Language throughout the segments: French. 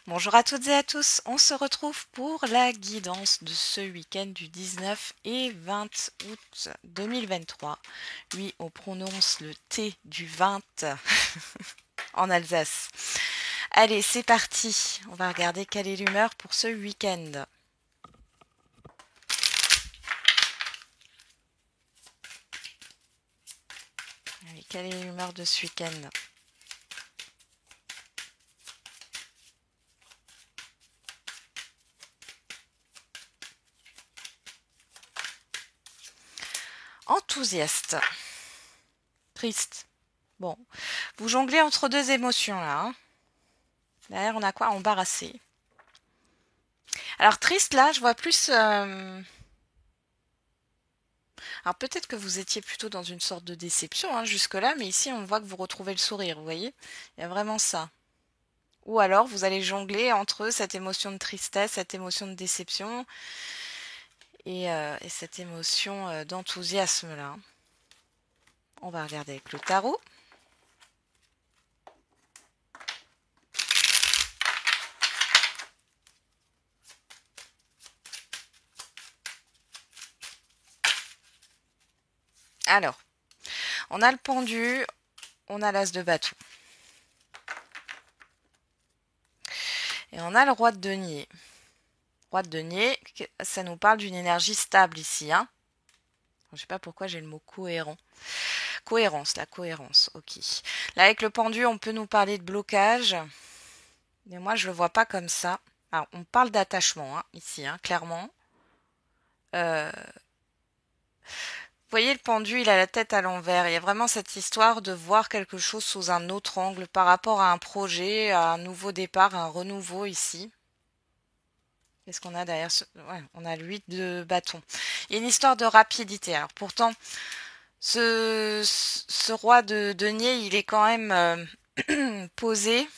Bonjour à toutes et à tous, on se retrouve pour la guidance de ce week-end du 19 et 20 août 2023. Oui, on prononce le T du 20 en Alsace. Allez, c'est parti, on va regarder quelle est l'humeur pour ce week-end. Allez, quelle est l'humeur de ce week-end? Enthousiaste. Triste. Bon, vous jonglez entre deux émotions là. Hein. Derrière, on a quoi? Embarrassé. Alors triste là, je vois plus... Alors peut-être que vous étiez plutôt dans une sorte de déception jusque-là, mais ici on voit que vous retrouvez le sourire, vous voyez? Il y a vraiment ça. Ou alors vous allez jongler entre cette émotion de tristesse, cette émotion de déception et cette émotion d'enthousiasme là. On va regarder avec le tarot. Alors, on a le pendu, on a l'as de bâton. Et on a le roi de denier. Roi de denier, ça nous parle d'une énergie stable ici. Hein. Je ne sais pas pourquoi j'ai le mot cohérent. Cohérence, la cohérence, ok. Là, avec le pendu, on peut nous parler de blocage. Mais moi, je le vois pas comme ça. Alors, on parle d'attachement, ici, clairement. Vous voyez, le pendu, il a la tête à l'envers. Il y a vraiment cette histoire de voir quelque chose sous un autre angle par rapport à un projet, à un nouveau départ, un renouveau ici. Qu'est-ce qu'on a derrière Ouais, on a l'huile de bâton. Il y a une histoire de rapidité. Alors, pourtant, ce roi de denier, il est quand même posé.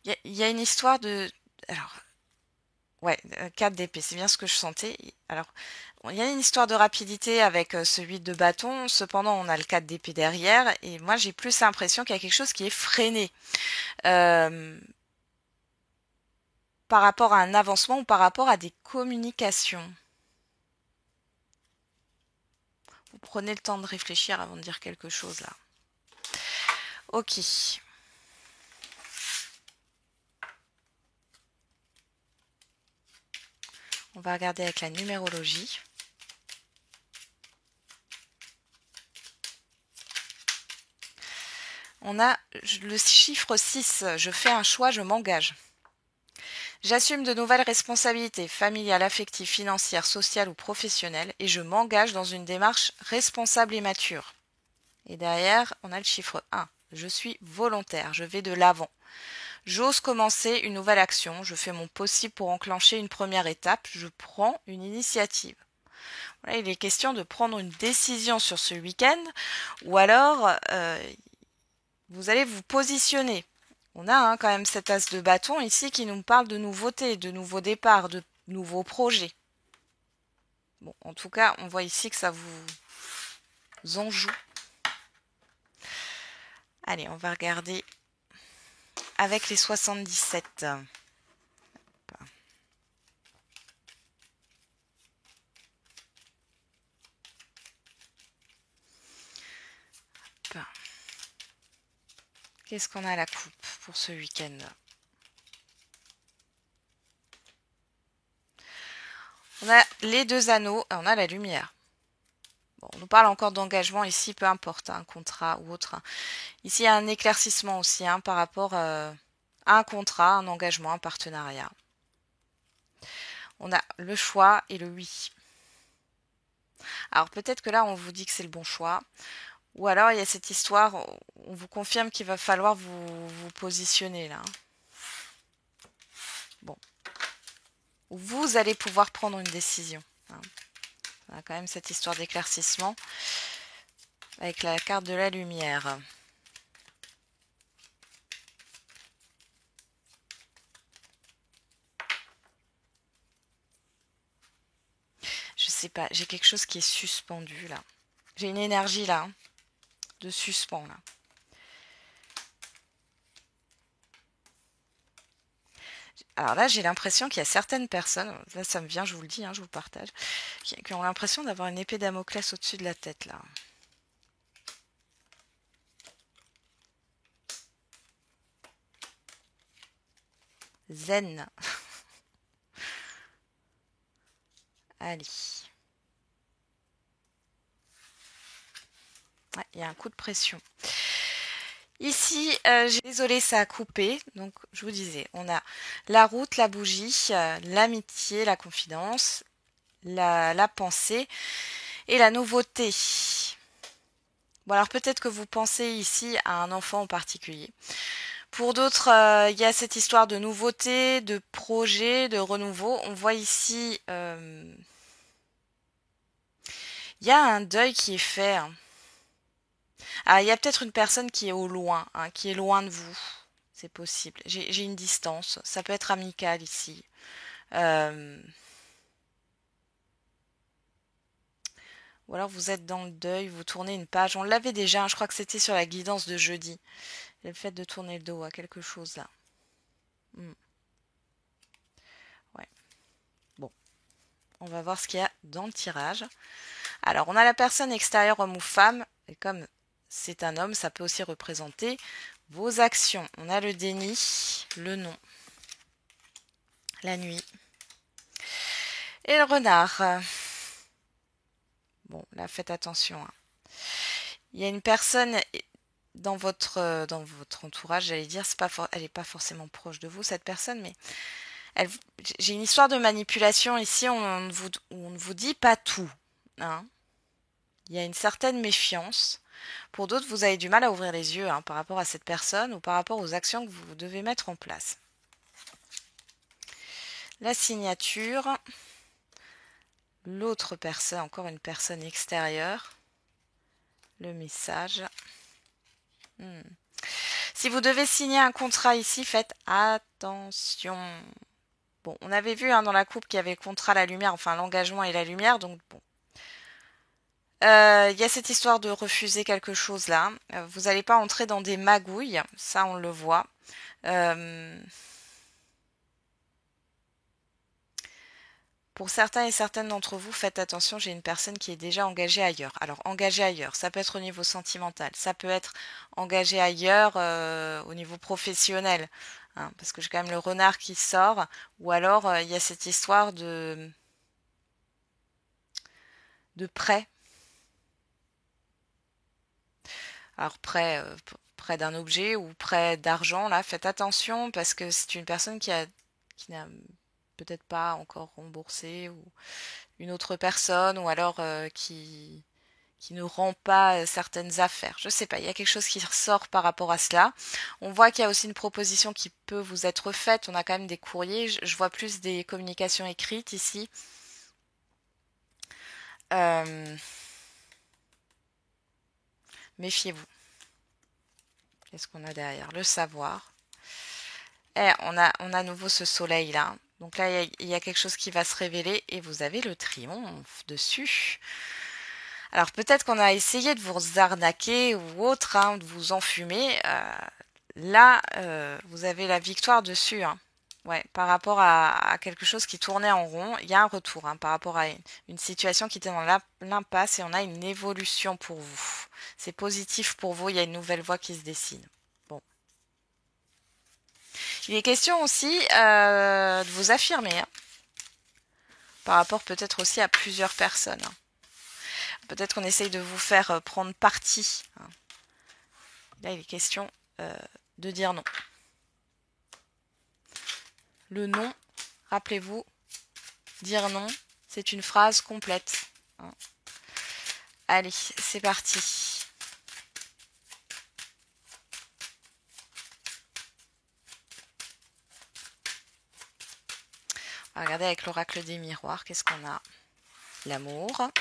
Il y a une histoire de... Alors, ouais, 4 d'épée, c'est bien ce que je sentais. Alors, il y a une histoire de rapidité avec ce 8 de bâton, cependant on a le 4 d'épée derrière, et moi j'ai plus l'impression qu'il y a quelque chose qui est freiné euh, par rapport à un avancement ou par rapport à des communications. Vous prenez le temps de réfléchir avant de dire quelque chose là. Ok. On va regarder avec la numérologie. On a le chiffre 6. Je fais un choix, je m'engage. J'assume de nouvelles responsabilités familiales, affectives, financières, sociales ou professionnelles et je m'engage dans une démarche responsable et mature. Et derrière, on a le chiffre 1. Je suis volontaire, je vais de l'avant. J'ose commencer une nouvelle action, je fais mon possible pour enclencher une première étape, je prends une initiative. Voilà, il est question de prendre une décision sur ce week-end ou alors vous allez vous positionner. On a quand même cet as de bâton ici qui nous parle de nouveautés, de nouveaux départs, de nouveaux projets. Bon, en tout cas, on voit ici que ça vous en joue. Allez, on va regarder avec les 77. Qu'est-ce qu'on a à la coupe pour ce week-end? On a les 2 anneaux et on a la lumière. Bon, on nous parle encore d'engagement ici, peu importe, un contrat ou autre. Ici, il y a un éclaircissement aussi par rapport à un contrat, un engagement, un partenariat. On a le choix et le oui. Alors peut-être que là, on vous dit que c'est le bon choix. Ou alors, il y a cette histoire, on vous confirme qu'il va falloir vous positionner là. Bon. Vous allez pouvoir prendre une décision. On a quand même cette histoire d'éclaircissement avec la carte de la lumière. Je sais pas, j'ai quelque chose qui est suspendu là. J'ai une énergie là, de suspens là. Alors là, j'ai l'impression qu'il y a certaines personnes, là ça me vient, je vous le dis, hein, je vous le partage, qui ont l'impression d'avoir une épée Damoclès au-dessus de la tête là. Zen. Allez. Ouais, il y a un coup de pression. Ici, désolé, ça a coupé. Donc, je vous disais, on a la route, la bougie, l'amitié, la confidence, la pensée et la nouveauté. Bon, alors peut-être que vous pensez ici à un enfant en particulier. Pour d'autres, il y a cette histoire de nouveauté, de projet, de renouveau. On voit ici, il y a un deuil qui est fait, hein. Ah, il y a peut-être une personne qui est au loin, hein, qui est loin de vous. C'est possible. J'ai une distance. Ça peut être amical ici. Euh, Ou alors vous êtes dans le deuil, vous tournez une page. On l'avait déjà, hein, je crois que c'était sur la guidance de jeudi. Le fait de tourner le dos à quelque chose là. Hmm, ouais. Bon, on va voir ce qu'il y a dans le tirage. Alors, on a la personne extérieure, homme ou femme. Et comme c'est un homme, ça peut aussi représenter vos actions. On a le déni, le non, la nuit et le renard. Bon, là, faites attention, hein. Il y a une personne dans votre entourage, j'allais dire, elle n'est pas forcément proche de vous, cette personne, mais elle, j'ai une histoire de manipulation ici, on ne vous dit pas tout, hein. Il y a une certaine méfiance. Pour d'autres, vous avez du mal à ouvrir les yeux, hein, par rapport à cette personne ou par rapport aux actions que vous devez mettre en place. La signature, l'autre personne, encore une personne extérieure, le message. Si vous devez signer un contrat ici, faites attention. Bon, on avait vu, hein, dans la coupe qu'il y avait le contrat, la lumière, enfin l'engagement et la lumière, donc bon. Il y a cette histoire de refuser quelque chose là. Vous n'allez pas entrer dans des magouilles, ça on le voit. Euh, Pour certains et certaines d'entre vous, faites attention, j'ai une personne qui est déjà engagée ailleurs. Alors, engagée ailleurs, ça peut être au niveau sentimental, ça peut être engagé ailleurs au niveau professionnel, hein, parce que j'ai quand même le renard qui sort, ou alors il y a cette histoire de prêt. Alors, prêt d'un objet ou prêt d'argent, là, faites attention, parce que c'est une personne qui n'a peut-être pas encore remboursé, ou une autre personne, ou alors qui ne rend pas certaines affaires. Je sais pas, il y a quelque chose qui ressort par rapport à cela. On voit qu'il y a aussi une proposition qui peut vous être faite. On a quand même des courriers. Je vois plus des communications écrites ici. Euh, Méfiez-vous. Qu'est-ce qu'on a derrière? Le savoir. Et on a à nouveau ce soleil là. Donc là, il y a quelque chose qui va se révéler et vous avez le triomphe dessus. Alors peut-être qu'on a essayé de vous arnaquer ou autre, hein, de vous enfumer. Là, vous avez la victoire dessus, hein. Ouais, par rapport à quelque chose qui tournait en rond, il y a un retour, hein, par rapport à une situation qui était dans l'impasse et on a une évolution pour vous. C'est positif pour vous, il y a une nouvelle voie qui se dessine. Bon. Il est question aussi de vous affirmer, hein, par rapport peut-être aussi à plusieurs personnes, hein. Peut-être qu'on essaye de vous faire prendre parti, hein. Là, il est question de dire non. Le non, rappelez-vous, dire non, c'est une phrase complète, hein. Allez, c'est parti. On va regarder avec l'oracle des miroirs, qu'est-ce qu'on a? L'amour,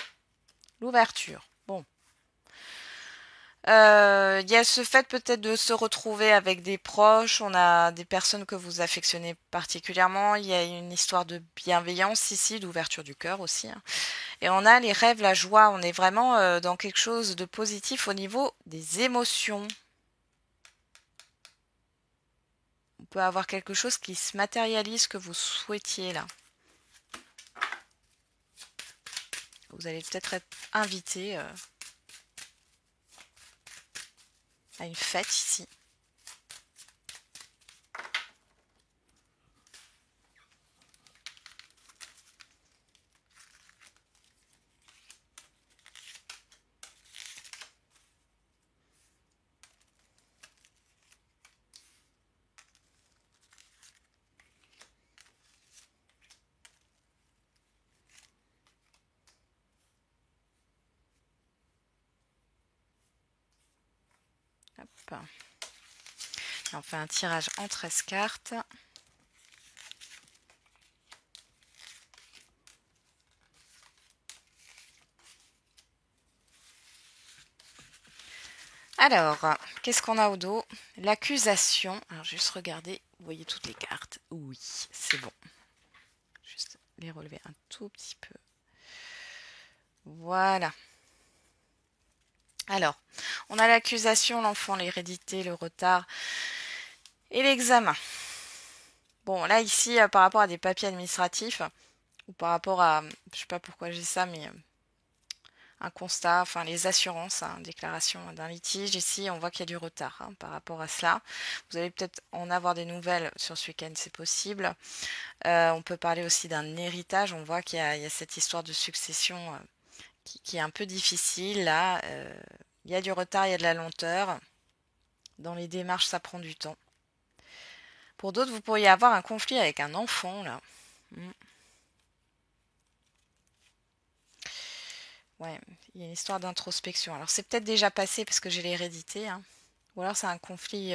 l'ouverture. Bon. Il y a ce fait peut-être de se retrouver avec des proches, on a des personnes que vous affectionnez particulièrement, il y a une histoire de bienveillance ici, d'ouverture du cœur aussi, hein. Et on a les rêves, la joie, on est vraiment dans quelque chose de positif au niveau des émotions. on peut avoir quelque chose qui se matérialise que vous souhaitiez là. Vous allez peut-être être invité à une fête ici. Hop. Et on fait un tirage en 13 cartes. Alors, qu'est-ce qu'on a au dos? L'accusation. Alors, juste regarder. Vous voyez toutes les cartes. Oui, c'est bon. Juste les relever un tout petit peu. Voilà. Alors, on a l'accusation, l'enfant, l'hérédité, le retard et l'examen. Bon, là, ici, par rapport à des papiers administratifs, ou par rapport à, je sais pas pourquoi j'ai ça, mais un constat, enfin les assurances, déclaration d'un litige, ici, on voit qu'il y a du retard par rapport à cela. Vous allez peut-être en avoir des nouvelles sur ce week-end, c'est possible. On peut parler aussi d'un héritage, on voit qu'il y a cette histoire de succession qui est un peu difficile, là. Il y a du retard, il y a de la lenteur. Dans les démarches, ça prend du temps. Pour d'autres, vous pourriez avoir un conflit avec un enfant, là. Ouais, il y a une histoire d'introspection. Alors, c'est peut-être déjà passé parce que j'ai l'hérédité, hein. Ou alors, c'est un conflit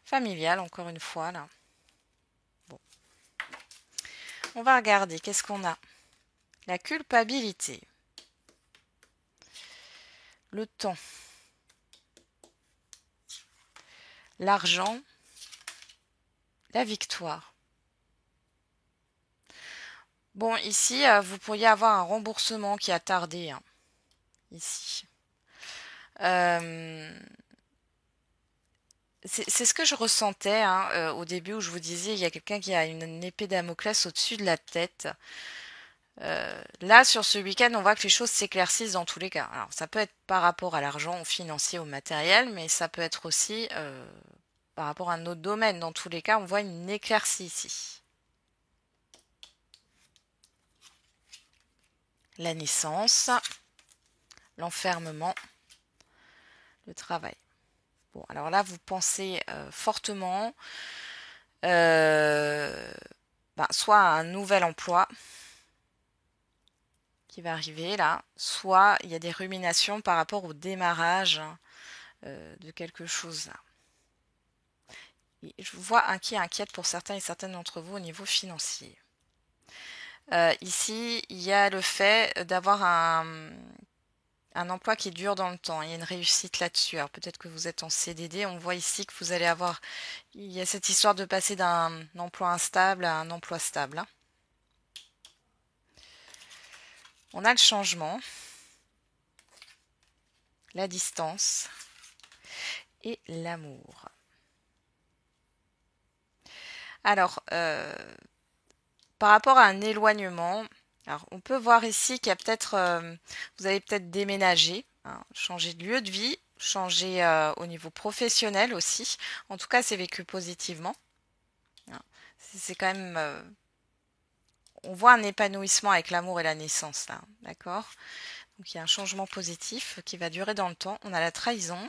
familial, encore une fois, là. Bon. On va regarder, qu'est-ce qu'on a? La culpabilité. Le temps. L'argent. La victoire. Bon, ici, vous pourriez avoir un remboursement qui a tardé, hein, ici. C'est ce que je ressentais hein, au début où je vous disais, il y a quelqu'un qui a une épée Damoclès au-dessus de la tête. Là, sur ce week-end, on voit que les choses s'éclaircissent dans tous les cas. Alors, ça peut être par rapport à l'argent, au financier, au matériel, mais ça peut être aussi par rapport à un autre domaine. Dans tous les cas, on voit une éclaircie ici. La naissance, l'enfermement, le travail. Bon, alors là, vous pensez fortement soit à un nouvel emploi qui va arriver là, soit il y a des ruminations par rapport au démarrage de quelque chose là. Et je vous vois inquiète pour certains et certaines d'entre vous au niveau financier. Ici, il y a le fait d'avoir un emploi qui dure dans le temps. Il y a une réussite là-dessus. Alors peut-être que vous êtes en CDD. On voit ici que vous allez avoir... Il y a cette histoire de passer d'un emploi instable à un emploi stable, hein. On a le changement, la distance et l'amour. Alors, par rapport à un éloignement, alors on peut voir ici qu'il y a peut-être, vous allez peut-être déménager, hein, changer de lieu de vie, changer au niveau professionnel aussi. En tout cas, c'est vécu positivement. Hein. C'est quand même, on voit un épanouissement avec l'amour et la naissance là, d'accord? Donc il y a un changement positif qui va durer dans le temps. On a la trahison,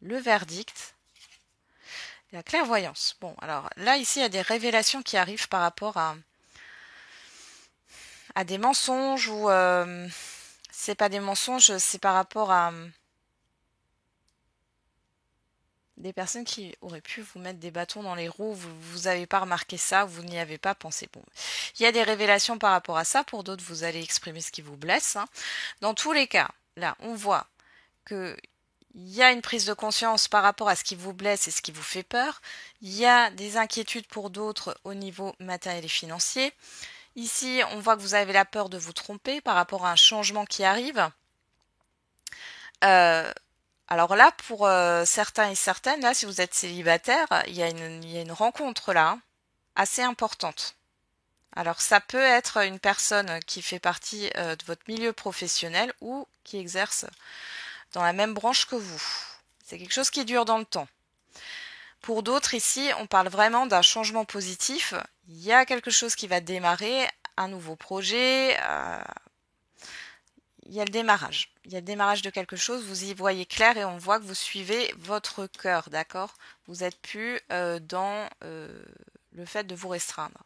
le verdict. La clairvoyance. Bon, alors là, ici, il y a des révélations qui arrivent par rapport à des mensonges ou c'est pas des mensonges, c'est par rapport à des personnes qui auraient pu vous mettre des bâtons dans les roues. Vous n'avez pas remarqué ça, vous n'y avez pas pensé. Bon, il y a des révélations par rapport à ça. Pour d'autres, vous allez exprimer ce qui vous blesse, hein. Dans tous les cas, là, on voit que il y a une prise de conscience par rapport à ce qui vous blesse et ce qui vous fait peur. Il y a des inquiétudes pour d'autres au niveau matériel et financier. Ici, on voit que vous avez la peur de vous tromper par rapport à un changement qui arrive. Alors là, pour certains et certaines, là, si vous êtes célibataire, il y a une rencontre là, hein, assez importante. Alors ça peut être une personne qui fait partie de votre milieu professionnel ou qui exerce dans la même branche que vous. C'est quelque chose qui dure dans le temps. Pour d'autres ici, on parle vraiment d'un changement positif. Il y a quelque chose qui va démarrer, un nouveau projet. Il y a le démarrage. Il y a le démarrage de quelque chose. Vous y voyez clair et on voit que vous suivez votre cœur, d'accord? Vous n'êtes plus dans le fait de vous restreindre.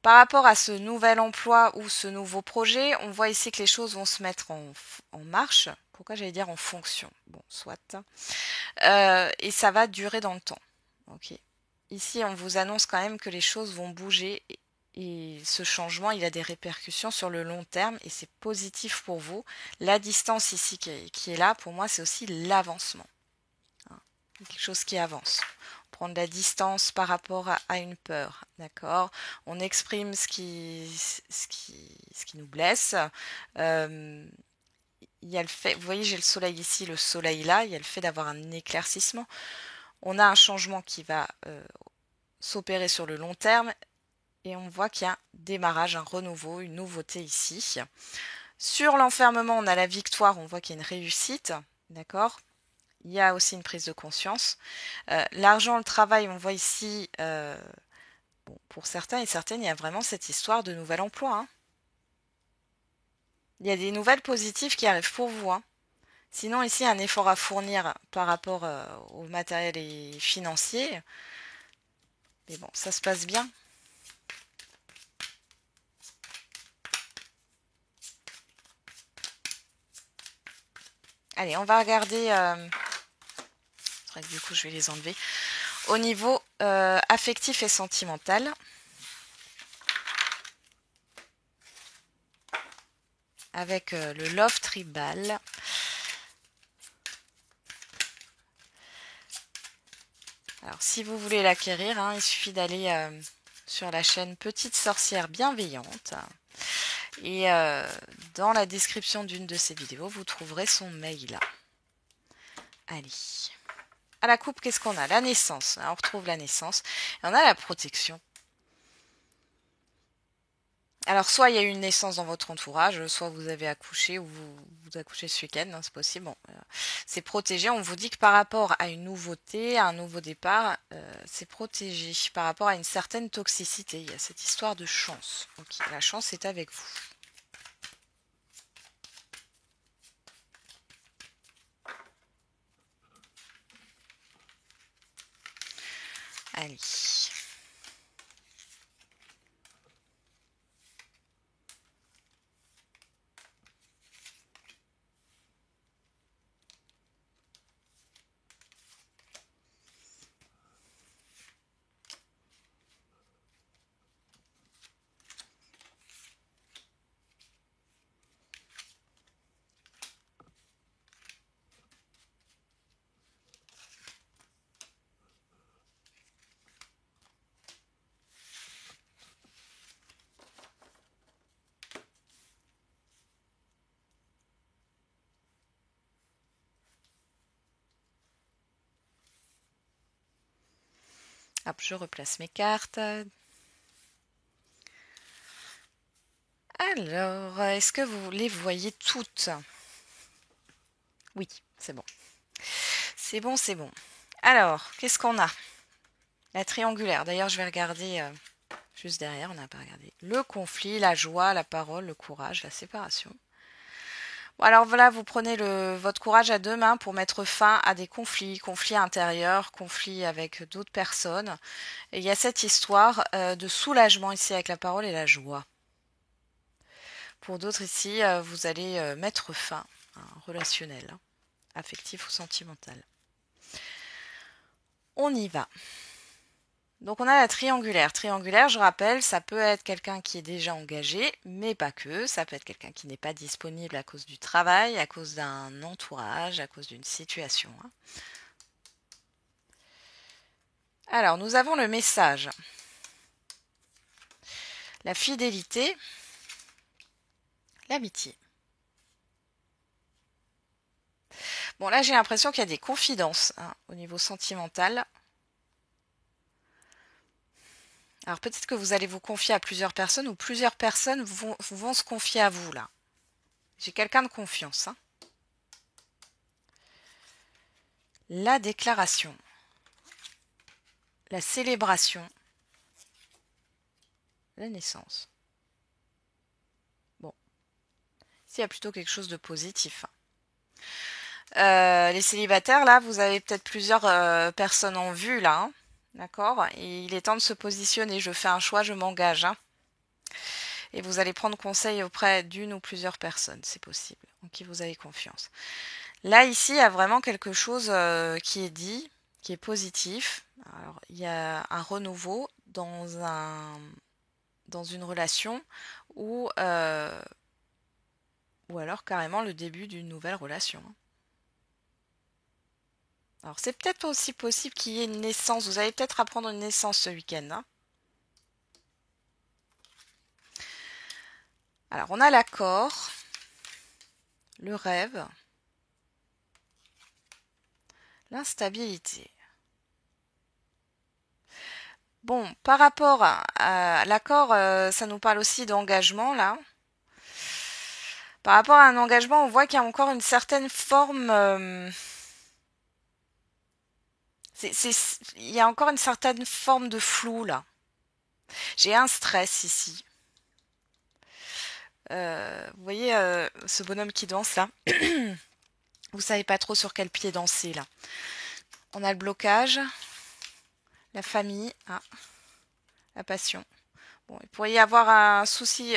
Par rapport à ce nouvel emploi ou ce nouveau projet, on voit ici que les choses vont se mettre en marche. Pourquoi j'allais dire en fonction? Bon, soit. Et ça va durer dans le temps. Ok. Ici, on vous annonce quand même que les choses vont bouger et ce changement, il a des répercussions sur le long terme et c'est positif pour vous. La distance ici qui est là, pour moi, c'est aussi l'avancement. Hein. Quelque chose qui avance. Prendre la distance par rapport à une peur, d'accord? On exprime ce qui nous blesse. Euh, il y a le fait, vous voyez, j'ai le soleil ici, le soleil là, il y a le fait d'avoir un éclaircissement. On a un changement qui va s'opérer sur le long terme et on voit qu'il y a un démarrage, un renouveau, une nouveauté ici. Sur l'enfermement, on a la victoire, on voit qu'il y a une réussite, d'accord? Il y a aussi une prise de conscience. L'argent, le travail, on voit ici, bon, pour certains et certaines, il y a vraiment cette histoire de nouvel emploi. Hein. Il y a des nouvelles positives qui arrivent pour vous. Hein. Sinon, ici, un effort à fournir par rapport au matériel et financier. Mais bon, ça se passe bien. Allez, on va regarder. C'est vrai que du coup, je vais les enlever. Au niveau affectif et sentimental, avec le Love Tribal. Alors, si vous voulez l'acquérir, hein, il suffit d'aller sur la chaîne Petite Sorcière Bienveillante. Et dans la description d'une de ces vidéos, vous trouverez son mail. Allez. À la coupe, qu'est-ce qu'on a? La naissance. On retrouve la naissance. Et on a la protection. Alors, soit il y a eu une naissance dans votre entourage, soit vous avez accouché ou vous accouchez ce week-end, hein, c'est possible. Bon, c'est protégé. On vous dit que par rapport à une nouveauté, à un nouveau départ, c'est protégé. Par rapport à une certaine toxicité, il y a cette histoire de chance. Ok, la chance est avec vous. Allez. Hop, je replace mes cartes. Alors, est-ce que vous les voyez toutes? Oui, c'est bon. C'est bon, c'est bon. Alors, qu'est-ce qu'on a? La triangulaire. D'ailleurs, je vais regarder juste derrière, on n'a pas regardé. Le conflit, la joie, la parole, le courage, la séparation. Bon, alors voilà, vous prenez votre courage à deux mains pour mettre fin à des conflits intérieurs, conflits avec d'autres personnes. Et il y a cette histoire de soulagement ici avec la parole et la joie. Pour d'autres ici, vous allez mettre fin à un relationnel, hein, affectif ou sentimental. On y va. Donc on a la triangulaire. Triangulaire, je rappelle, ça peut être quelqu'un qui est déjà engagé, mais pas que. Ça peut être quelqu'un qui n'est pas disponible à cause du travail, à cause d'un entourage, à cause d'une situation. Hein. Alors, nous avons le message. La fidélité, l'amitié. Bon, là, j'ai l'impression qu'il y a des confidences hein, au niveau sentimental. Alors peut-être que vous allez vous confier à plusieurs personnes ou plusieurs personnes vont se confier à vous là. J'ai quelqu'un de confiance. Hein. La déclaration. La célébration. La naissance. Bon. Ici, il y a plutôt quelque chose de positif. Les célibataires, là, vous avez peut-être plusieurs personnes en vue, là. Hein. D'accord? Et il est temps de se positionner. Je fais un choix, je m'engage. Hein. Et vous allez prendre conseil auprès d'une ou plusieurs personnes, c'est possible, en qui vous avez confiance. Là, ici, il y a vraiment quelque chose qui est dit, qui est positif. Alors, il y a un renouveau dans une relation ou alors carrément le début d'une nouvelle relation. Alors, c'est peut-être aussi possible qu'il y ait une naissance. Vous allez peut-être apprendre une naissance ce week-end. Hein. Alors, on a l'accord, le rêve, l'instabilité. Bon, par rapport à l'accord, ça nous parle aussi d'engagement, là. Par rapport à un engagement, on voit qu'il y a encore une certaine forme... il y a encore une certaine forme de flou, là. J'ai un stress ici. Vous voyez ce bonhomme qui danse, là. Vous savez pas trop sur quel pied danser, là. On a le blocage, la famille, la passion. Bon, il pourrait y avoir un souci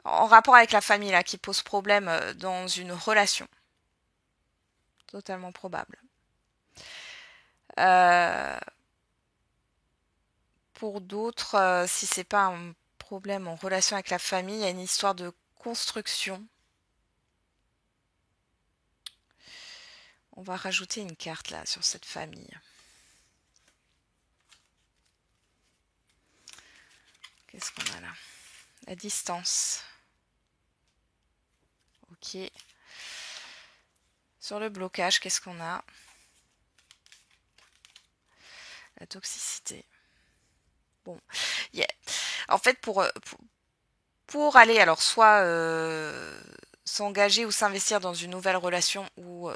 en rapport avec la famille là qui pose problème dans une relation. Totalement probable. Pour d'autres, si c'est pas un problème en relation avec la famille, il y a une histoire de construction. On va rajouter une carte là sur cette famille. Qu'est-ce qu'on a là? La distance. Ok. Sur le blocage, qu'est-ce qu'on a? La toxicité. Bon. Yeah. En fait, pour aller, alors soit s'engager ou s'investir dans une nouvelle relation ou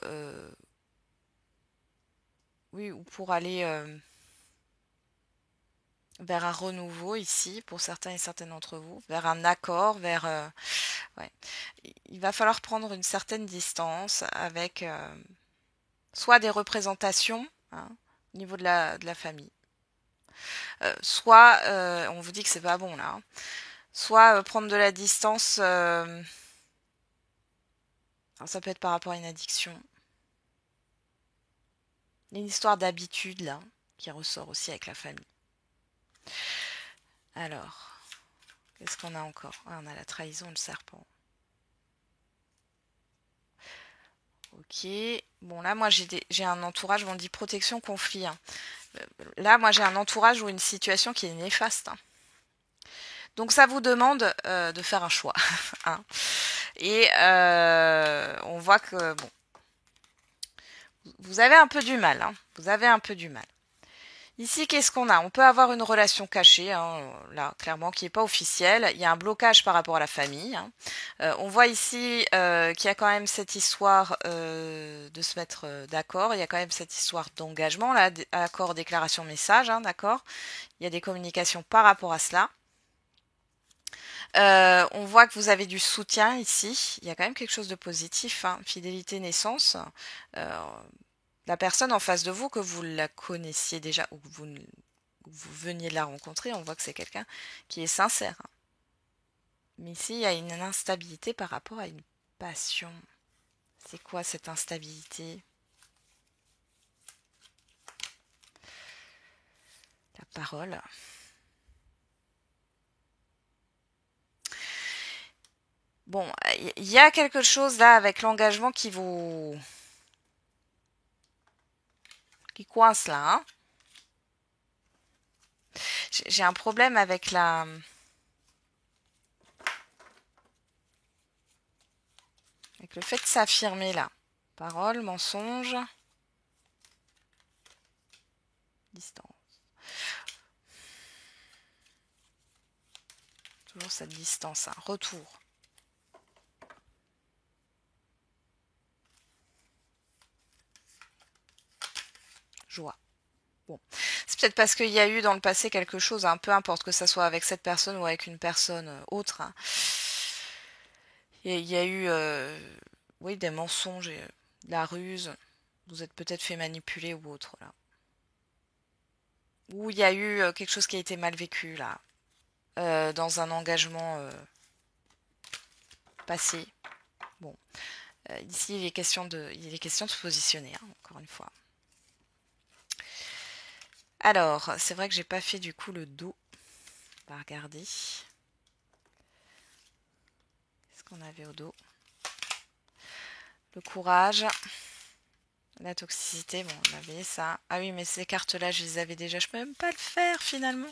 oui, ou pour aller vers un renouveau ici, pour certains et certaines d'entre vous, vers un accord, vers... ouais. Il va falloir prendre une certaine distance avec soit des représentations hein, au niveau de la famille, soit, on vous dit que c'est pas bon là, hein, soit prendre de la distance, alors ça peut être par rapport à une addiction, une histoire d'habitude là, qui ressort aussi avec la famille. Alors, qu'est-ce qu'on a encore? On a la trahison, le serpent. Ok. Bon, là, moi, j'ai un entourage, on dit protection, conflit. Hein. Là, moi, j'ai un entourage ou une situation qui est néfaste. Hein. Donc, ça vous demande de faire un choix. Hein. Et on voit que, bon, vous avez un peu du mal. Hein. Vous avez un peu du mal. Ici, qu'est-ce qu'on a? On peut avoir une relation cachée, hein, là, clairement, qui n'est pas officielle. Il y a un blocage par rapport à la famille. Hein. On voit ici qu'il y a quand même cette histoire de se mettre d'accord. Il y a quand même cette histoire d'engagement, là, accord, déclaration, message, hein, d'accord. Il y a des communications par rapport à cela. On voit que vous avez du soutien ici. Il y a quand même quelque chose de positif. Hein. Fidélité, naissance. La personne en face de vous, que vous la connaissiez déjà ou que vous veniez de la rencontrer, on voit que c'est quelqu'un qui est sincère. Mais ici, il y a une instabilité par rapport à une passion. C'est quoi cette instabilité? La parole. Bon, il y a quelque chose là avec l'engagement qui coince là. Hein. J'ai un problème avec avec le fait de s'affirmer là. Parole, mensonge. Distance. Toujours cette distance, un retour. Joie. Bon, c'est peut-être parce qu'il y a eu dans le passé quelque chose, hein, peu importe que ça soit avec cette personne ou avec une personne autre. Hein. Il y a eu oui, des mensonges, de la ruse. Vous êtes peut-être fait manipuler ou autre là. Ou il y a eu quelque chose qui a été mal vécu là, dans un engagement passé. Bon, ici il est question de se positionner, hein, encore une fois. Alors, c'est vrai que j'ai pas fait du coup le dos. On va regarder. Qu'est-ce qu'on avait au dos? Le courage. La toxicité, bon, on avait ça. Ah oui, mais ces cartes-là, je les avais déjà. Je peux même pas le faire finalement.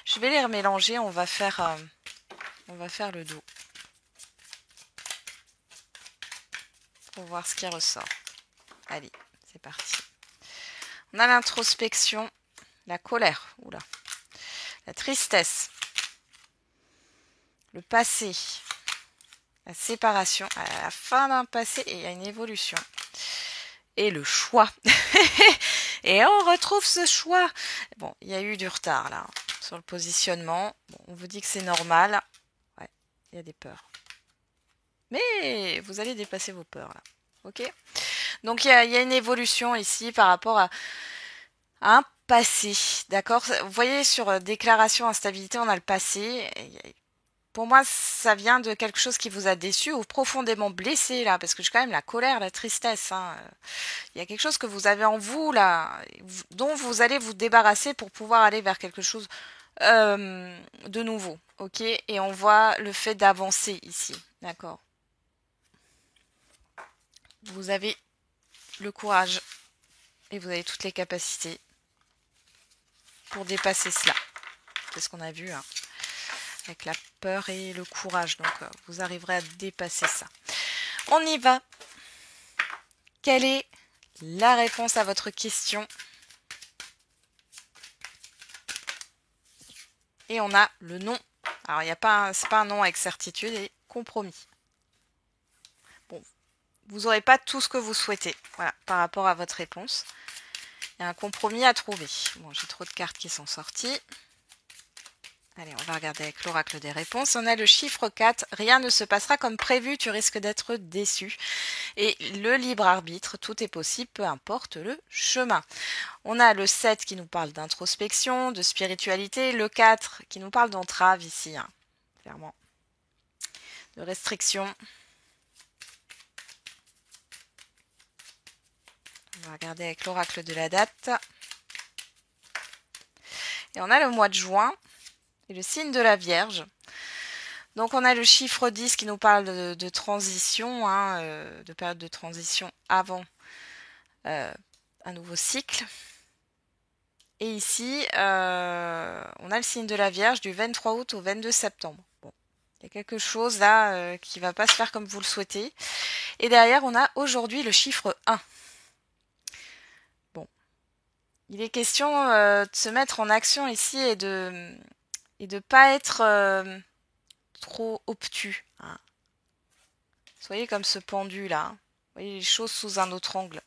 Je vais les remélanger. On va faire le dos. Pour voir ce qui ressort. Allez, c'est parti. On a l'introspection, la colère, oula, la tristesse, le passé, la séparation, à la fin d'un passé et il y a une évolution. Et le choix. Et on retrouve ce choix. Bon, il y a eu du retard là sur le positionnement. Bon, on vous dit que c'est normal. Ouais, il y a des peurs. Mais vous allez dépasser vos peurs là. Ok? Donc il y a une évolution ici par rapport à un passé. D'accord? Vous voyez sur déclaration instabilité, on a le passé. Pour moi, ça vient de quelque chose qui vous a déçu ou profondément blessé là, parce que j'ai quand même la colère, la tristesse. Hein. Il y a quelque chose que vous avez en vous là, dont vous allez vous débarrasser pour pouvoir aller vers quelque chose de nouveau. Ok? Et on voit le fait d'avancer ici. D'accord? Vous avez le courage et vous avez toutes les capacités pour dépasser cela. C'est ce qu'on a vu. Hein. Avec la peur et le courage. Donc, vous arriverez à dépasser ça. On y va. Quelle est la réponse à votre question? Et on a le non. Alors, c'est pas un non avec certitude et compromis. Bon, vous n'aurez pas tout ce que vous souhaitez. Voilà, par rapport à votre réponse. Il y a un compromis à trouver. Bon, j'ai trop de cartes qui sont sorties. Allez, on va regarder avec l'oracle des réponses. On a le chiffre 4. Rien ne se passera comme prévu, tu risques d'être déçu. Et le libre arbitre, tout est possible, peu importe le chemin. On a le 7 qui nous parle d'introspection, de spiritualité. Le 4 qui nous parle d'entrave ici, hein, clairement. De restriction. On va regarder avec l'oracle de la date. Et on a le mois de juin. Et le signe de la Vierge. Donc on a le chiffre 10 qui nous parle de transition, hein, de période de transition avant un nouveau cycle. Et ici, on a le signe de la Vierge du 23 août au 22 septembre. Bon, il y a quelque chose là qui ne va pas se faire comme vous le souhaitez. Et derrière, on a aujourd'hui le chiffre 1. Bon, il est question de se mettre en action ici et de pas être trop obtus. Hein. Soyez comme ce pendu là. Hein. Voyez les choses sous un autre angle.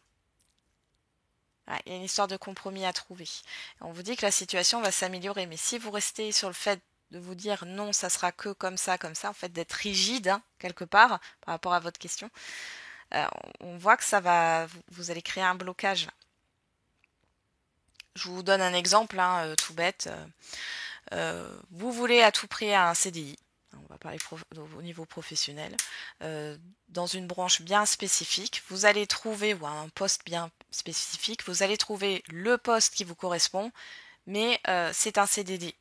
Ouais, il y a une histoire de compromis à trouver. Et on vous dit que la situation va s'améliorer. Mais si vous restez sur le fait de vous dire non, ça sera que comme ça, en fait d'être rigide hein, quelque part par rapport à votre question, on voit que ça va, vous allez créer un blocage. Je vous donne un exemple hein, tout bête. Vous voulez à tout prix un CDI. On va parler au niveau professionnel, dans une branche bien spécifique, vous allez trouver, ou un poste bien spécifique, vous allez trouver le poste qui vous correspond, mais c'est un CDD.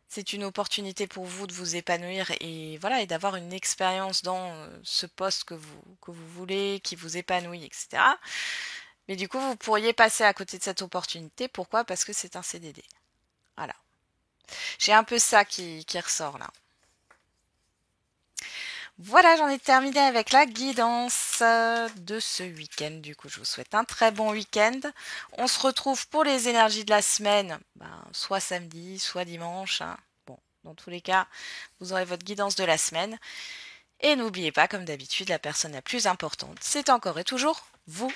C'est une opportunité pour vous de vous épanouir et voilà et d'avoir une expérience dans ce poste que vous voulez, qui vous épanouit, etc. Mais du coup, vous pourriez passer à côté de cette opportunité. Pourquoi? Parce que c'est un CDD. Voilà. J'ai un peu ça qui ressort là. Voilà, j'en ai terminé avec la guidance de ce week-end. Du coup, je vous souhaite un très bon week-end. On se retrouve pour les énergies de la semaine, soit samedi, soit dimanche, hein. Bon, dans tous les cas, vous aurez votre guidance de la semaine. Et n'oubliez pas, comme d'habitude, la personne la plus importante, c'est encore et toujours vous.